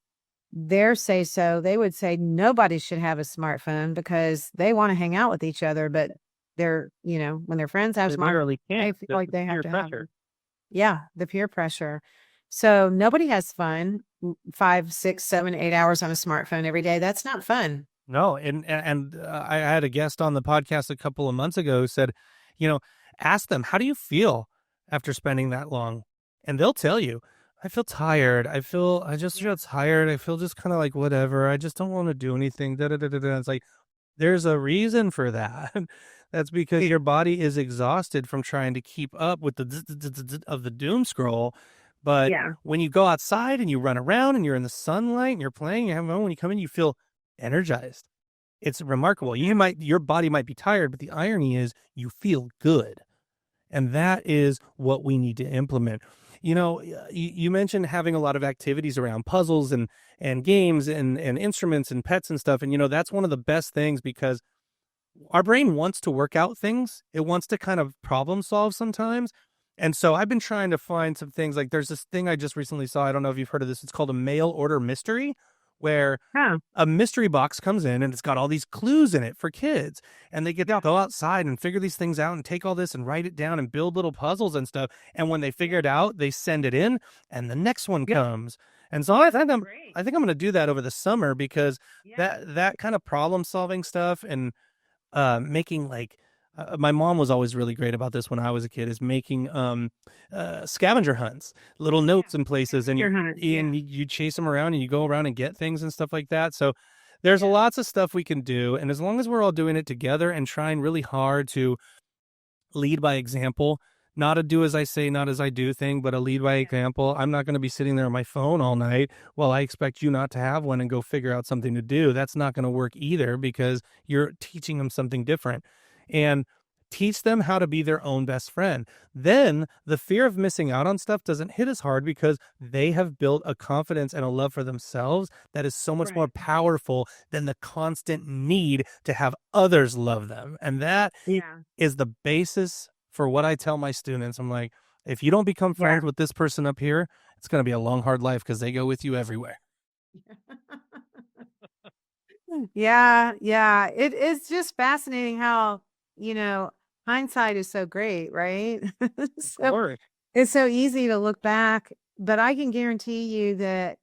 their say so, they would say nobody should have a smartphone because they want to hang out with each other, but they're, when their friends have They smartphones, literally they can't. feel like they have Peer to have pressure. them. Yeah, the peer pressure. So nobody has fun 5, 6, 7, 8 hours on a smartphone every day. That's not fun. No, and I had a guest on the podcast a couple of months ago who said, ask them, how do you feel after spending that long? And they'll tell you, I feel tired. I just feel tired. I feel just kind of like whatever. I just don't want to do anything. Da, da, da, da, da. It's like, there's a reason for that. That's because your body is exhausted from trying to keep up with the of the doom scroll. But Yeah. when you go outside and you run around and you're in the sunlight and you're playing, you have fun, when you come in, you feel energized. It's remarkable. Your body might be tired, but the irony is you feel good. And that is what we need to implement. You mentioned having a lot of activities around puzzles and games and instruments and pets and stuff. And, that's one of the best things because our brain wants to work out things. It wants to kind of problem solve sometimes. And so I've been trying to find some things like there's this thing I just recently saw. I don't know if you've heard of this. It's called a mail order mystery, where Huh. a mystery box comes in and it's got all these clues in it for kids, and they get to go outside and figure these things out and take all this and write it down and build little puzzles and stuff. And when they figure it out, they send it in and the next one comes. And so I think I'm going to do that over the summer because that kind of problem solving stuff and making my mom was always really great about this when I was a kid, is making scavenger hunts, little notes in places, and you chase them around and you go around and get things and stuff like that. So there's lots of stuff we can do. And as long as we're all doing it together and trying really hard to lead by example, not a do as I say, not as I do thing, but a lead by example. I'm not going to be sitting there on my phone all night while I expect you not to have one and go figure out something to do. That's not going to work either because you're teaching them something different. And teach them how to be their own best friend. Then the fear of missing out on stuff doesn't hit as hard because they have built a confidence and a love for themselves that is so much more powerful than the constant need to have others love them. And that is the basis for what I tell my students. I'm like, if you don't become friends with this person up here, it's going to be a long, hard life because they go with you everywhere. Yeah. It's just fascinating how, hindsight is so great, right? So it's so easy to look back, but I can guarantee you that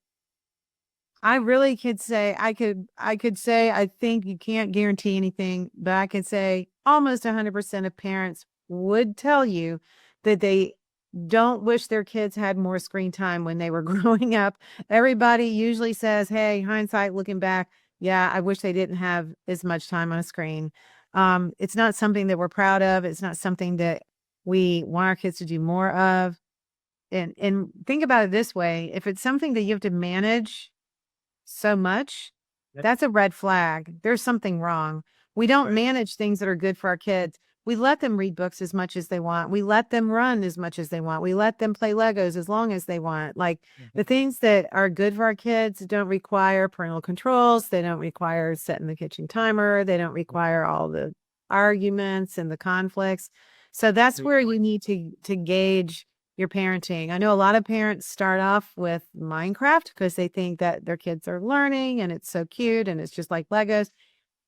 I really could say, I could say, I think you can't guarantee anything, but I could say almost 100% of parents would tell you that they don't wish their kids had more screen time when they were growing up. Everybody usually says, hey, hindsight, looking back, yeah, I wish they didn't have as much time on a screen. It's not something that we're proud of. It's not something that we want our kids to do more of. And think about it this way. If it's something that you have to manage so much, that's a red flag. There's something wrong. We don't manage things that are good for our kids. We let them read books as much as they want. We let them run as much as they want. We let them play Legos as long as they want. Like the things that are good for our kids don't require parental controls. They don't require setting the kitchen timer. They don't require all the arguments and the conflicts. So that's where you need to gauge your parenting. I know a lot of parents start off with Minecraft because they think that their kids are learning and it's so cute and it's just like Legos.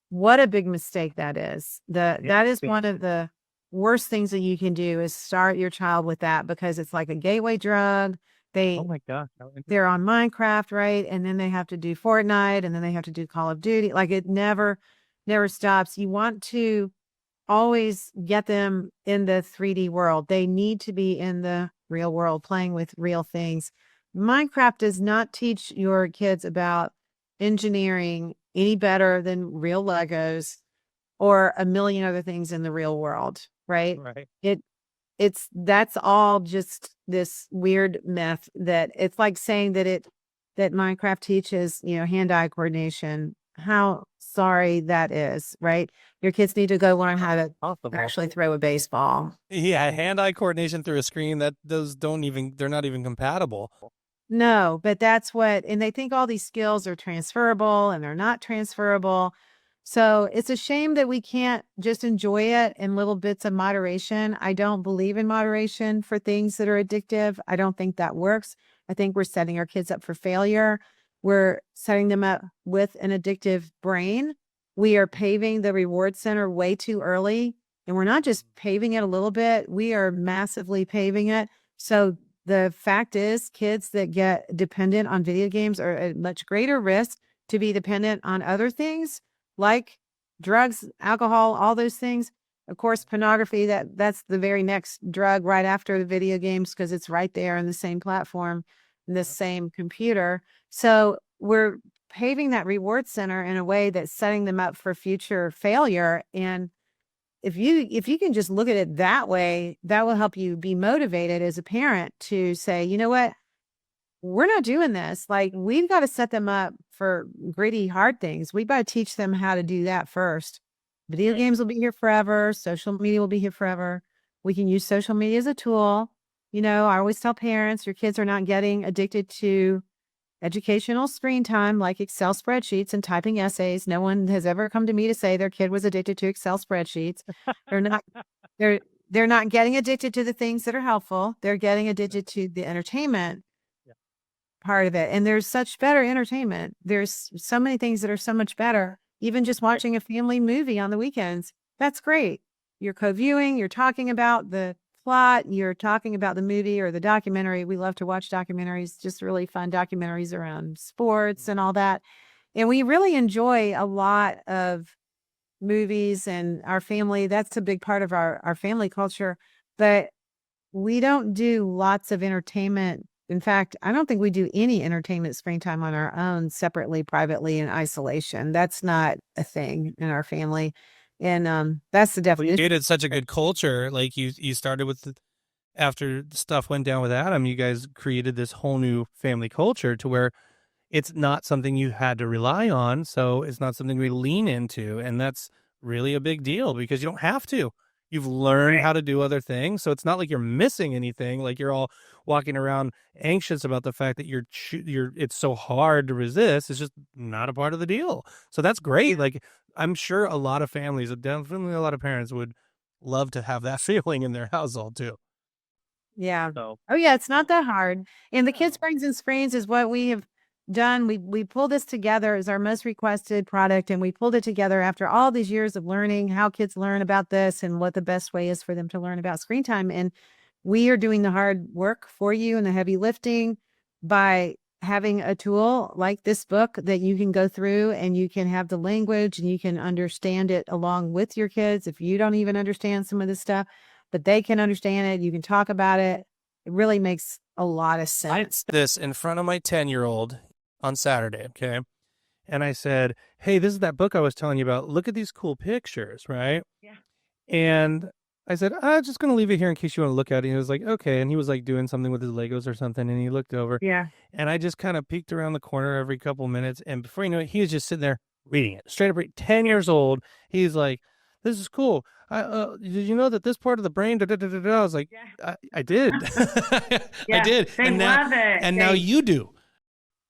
What a big mistake that is. That is one of the worst things that you can do is start your child with that because it's like a gateway drug. Oh my gosh. How They're interesting. on Minecraft, right? And then they have to do Fortnite, and then they have to do Call of Duty. Like it never stops. You want to always get them in the 3D world. They need to be in the real world, playing with real things. Minecraft does not teach your kids about engineering any better than real Legos or a million other things in the real world, right? Right. That's all just this weird myth that it's like saying that Minecraft teaches, hand-eye coordination. How sorry that is, right? Your kids need to go learn how to Possible. actually throw a baseball. Yeah, hand-eye coordination through a screen, they're not even compatible. No, but and they think all these skills are transferable and they're not transferable. So it's a shame that we can't just enjoy it in little bits of moderation. I don't believe in moderation for things that are addictive. I don't think that works. I think we're setting our kids up for failure. We're setting them up with an addictive brain. We are paving the reward center way too early. And we're not just paving it a little bit, we are massively paving it. So the fact is, kids that get dependent on video games are at much greater risk to be dependent on other things like drugs, alcohol, all those things. Of course, pornography, that's the very next drug right after the video games because it's right there in the same platform, in the same computer. So we're paving that reward center in a way that's setting them up for future failure. And if you can just look at it that way, that will help you be motivated as a parent to say, you know what, we're not doing this. Like we've got to set them up for gritty, hard things. We've got to teach them how to do that first. Video games will be here forever. Social media will be here forever. We can use social media as a tool. I always tell parents, your kids are not getting addicted to educational screen time like Excel spreadsheets and typing essays. No one has ever come to me to say their kid was addicted to Excel spreadsheets. They're not they're not getting addicted to the things that are helpful. They're getting addicted to the entertainment Yeah. part of it. And there's such better entertainment. There's so many things that are so much better. Even just watching a family movie on the weekends. That's great. You're co-viewing, you're talking about the plot, you're talking about the movie or the documentary. We love to watch documentaries, just really fun documentaries around sports and all that. And we really enjoy a lot of movies and our family. That's a big part of our family culture. But we don't do lots of entertainment. In fact, I don't think we do any entertainment screen time on our own, separately, privately, in isolation. That's not a thing in our family. And that's the Well, you definition. created such a good culture. Like you started with after stuff went down with Adam, you guys created this whole new family culture to where it's not something you had to rely on. So it's not something we lean into. And that's really a big deal because you don't have to. You've learned how to do other things. So it's not like you're missing anything. Like you're all walking around anxious about the fact that it's so hard to resist. It's just not a part of the deal. So that's great. Like I'm sure a lot of families, definitely a lot of parents would love to have that feeling in their household too. Yeah. So Oh yeah, it's not that hard. And the Kids Brains and Screens is what we have done. We pulled this together as our most requested product, and we pulled it together after all these years of learning how kids learn about this and what the best way is for them to learn about screen time. And we are doing the hard work for you and the heavy lifting by having a tool like this book that you can go through and you can have the language and you can understand it along with your kids if you don't even understand some of this stuff, but they can understand it. You can talk about it. It really makes a lot of sense. This in front of my 10-year-old on Saturday, okay? And I said, hey, this is that book I was telling you about. Look at these cool pictures, right? Yeah. And I said, I'm just going to leave it here in case you want to look at it. And he was like, okay. And he was like doing something with his Legos or something. And he looked over. Yeah. And I just kind of peeked around the corner every couple minutes. And before you know it, he was just sitting there reading it. Straight up, 10 years old. He's like, this is cool. Did you know that this part of the brain, da, da, da, da, da. I was like, Yeah. I did. I did. They and love it. And now you do.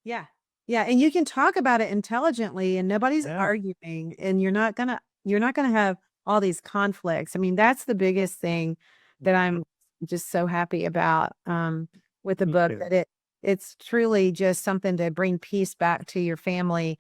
Yeah. Yeah. And you can talk about it intelligently and nobody's Yeah. arguing and you're not gonna have all these conflicts. I mean, that's the biggest thing that I'm just so happy about with the Me book, too. that it's truly just something to bring peace back to your family.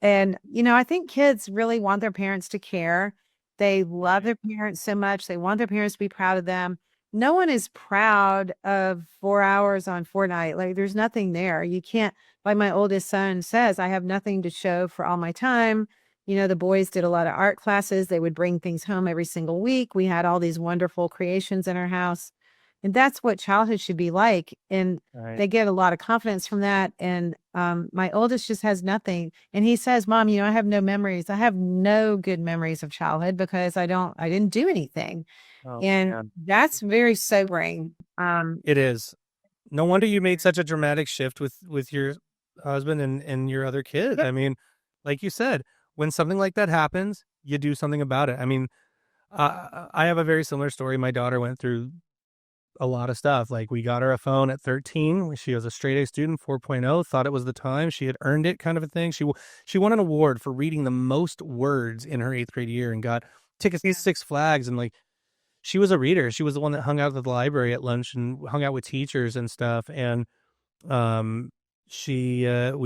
And, I think kids really want their parents to care. They love their parents so much. They want their parents to be proud of them. no one is proud of 4 hours on Fortnite. Like there's nothing there. You can't, like my oldest son says, I have nothing to show for all my time. You know, the boys did a lot of art classes. They would bring things home every single week. We had all these wonderful creations in our house. And that's what childhood should be like. And Right. they get a lot of confidence from that. And my oldest just has nothing. And he says, Mom, you know, I have no memories. I have no good memories of childhood because I didn't do anything. Oh, And man. that's very sobering. It is. No wonder you made such a dramatic shift with your husband and your other kid. I mean, like you said, when something like that happens, you do something about it. I mean, I have a very similar story. My daughter went through a lot of stuff. Like we got her a phone at 13 when she was a straight A student, 4.0, thought it was the time. She had earned it, kind of a thing. She won an award for reading the most words in her 8th grade year and got tickets to Six Flags. And like, she was a reader. She was the one that hung out at the library at lunch and hung out with teachers and stuff. And we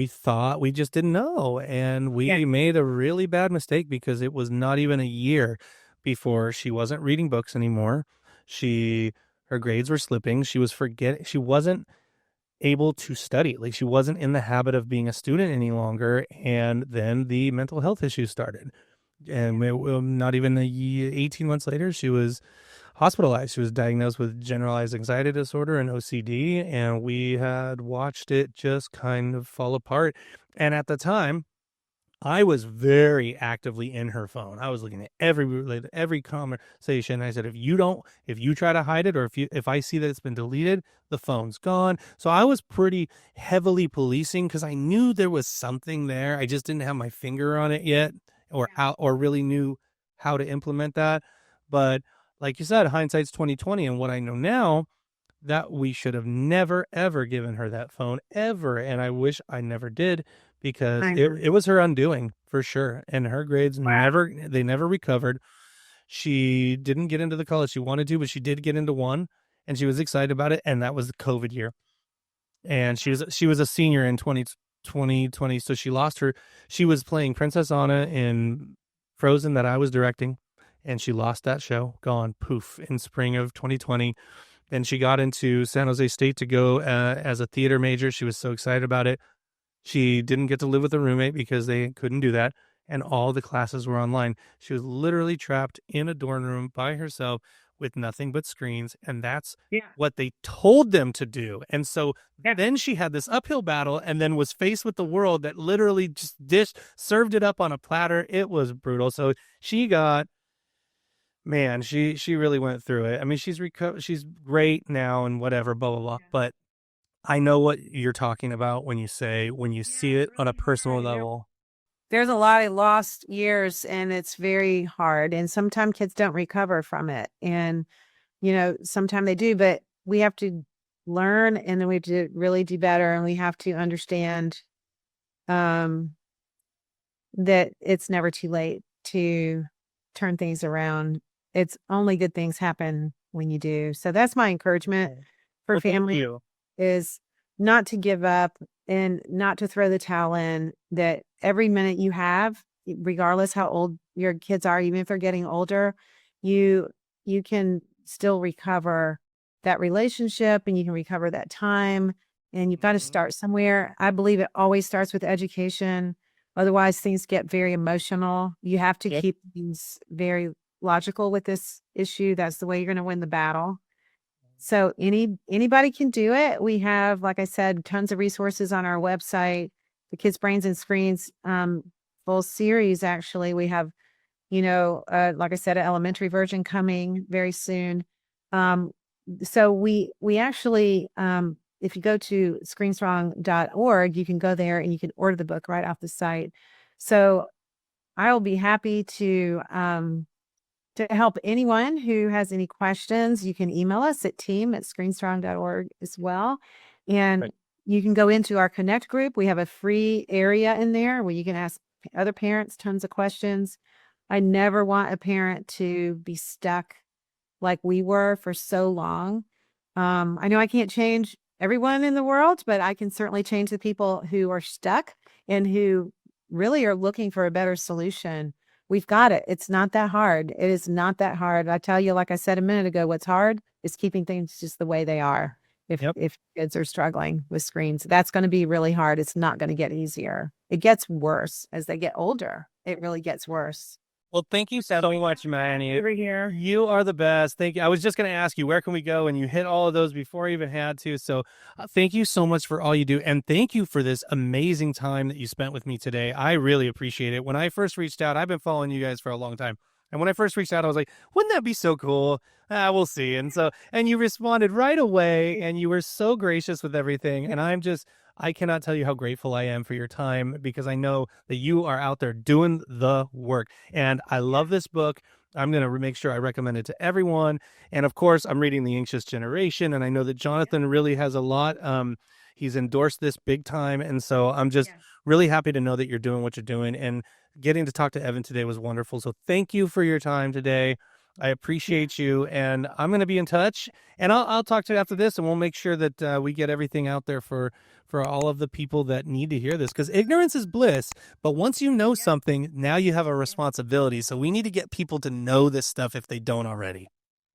thought, we just didn't know. And we made a really bad mistake because it was not even a year before she wasn't reading books anymore. Her grades were slipping. She wasn't able to study. Like she wasn't in the habit of being a student any longer. And then the mental health issues started. And not even 18 months later, she was hospitalized. She was diagnosed with generalized anxiety disorder and OCD, and we had watched it just kind of fall apart. And at the time, I was very actively in her phone. I was looking at every conversation. I said, if you try to hide it, or if I see that it's been deleted, the phone's gone. So I was pretty heavily policing because I knew there was something there. I just didn't have my finger on it yet, or really knew how to implement that. But like you said, hindsight's 2020, and what I know now, that we should have never ever given her that phone ever, and I wish I never did, because it was her undoing for sure. And her grades never recovered. She didn't get into the college she wanted to, but she did get into one, and she was excited about it. And that was the COVID year, and she was a senior in 2020. So she was playing Princess Anna in Frozen that I was directing, and she lost that show, gone poof, in spring of 2020. Then she got into San Jose State to go as a theater major. She was so excited about it. She didn't get to live with a roommate because they couldn't do that, and all the classes were online. She was literally trapped in a dorm room by herself with nothing but screens, and that's what they told them to do. And so then she had this uphill battle, and then was faced with the world that literally just served it up on a platter. It was brutal. So she really went through it. I mean, she's great now and whatever, blah, blah, blah. But I know what you're talking about when you see it on a personal level. There's a lot of lost years, and it's very hard. And sometimes kids don't recover from it. And, you know, sometimes they do, but we have to learn, and then we have to really do better. And we have to understand that it's never too late to turn things around. It's only good things happen when you do. So that's my encouragement for family, is not to give up and not to throw the towel in, that every minute you have, regardless how old your kids are, even if they're getting older, you can still recover that relationship, and you can recover that time, and you've got to start somewhere. I believe it always starts with education. Otherwise, things get very emotional. You have to keep things very logical with this issue. That's the way you're going to win the battle. So anybody can do it. We have, like I said, tons of resources on our website. The Kids Brains and Screens full series. Actually, we have, like I said, an elementary version coming very soon. So we actually, if you go to screenstrong.org, you can go there and you can order the book right off the site. So I'll be happy to help anyone who has any questions. You can email us at team@screenstrong.org as well. And you can go into our Connect group. We have a free area in there where you can ask other parents tons of questions. I never want a parent to be stuck like we were for so long. I know I can't change everyone in the world, but I can certainly change the people who are stuck and who really are looking for a better solution. We've got it. It's not that hard. It is not that hard. I tell you, like I said a minute ago, what's hard is keeping things just the way they are. Yep. If kids are struggling with screens, that's going to be really hard. It's not going to get easier. It gets worse as they get older. It really gets worse. Well, thank you so much, Melanie. Over here. You are the best. Thank you. I was just going to ask you, where can we go? And you hit all of those before I even had to. So thank you so much for all you do. And thank you for this amazing time that you spent with me today. I really appreciate it. When I first reached out, I've been following you guys for a long time. And when I first reached out, I was like, wouldn't that be so cool? We'll see. And you responded right away, and you were so gracious with everything. And I cannot tell you how grateful I am for your time, because I know that you are out there doing the work. And I love this book. I'm going to make sure I recommend it to everyone. And of course, I'm reading The Anxious Generation, and I know that Jonathan really has a lot. He's endorsed this big time. And so I'm just really happy to know that you're doing what you're doing. And getting to talk to Evan today was wonderful. So thank you for your time today. I appreciate you, and I'm going to be in touch, and I'll talk to you after this, and we'll make sure that we get everything out there for all of the people that need to hear this, because ignorance is bliss. But once you know something, now you have a responsibility. So we need to get people to know this stuff if they don't already.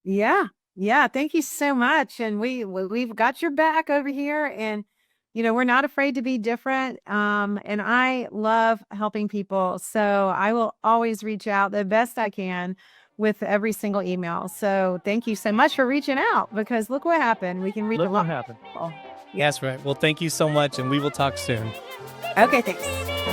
Yeah. Yeah. Thank you so much. And we've got your back over here, and we're not afraid to be different. And I love helping people. So I will always reach out the best I can with every single email. So thank you so much for reaching out, because look what happened. We can reach a lot of people. Yes, right. Well, thank you so much, and we will talk soon. Okay, thanks.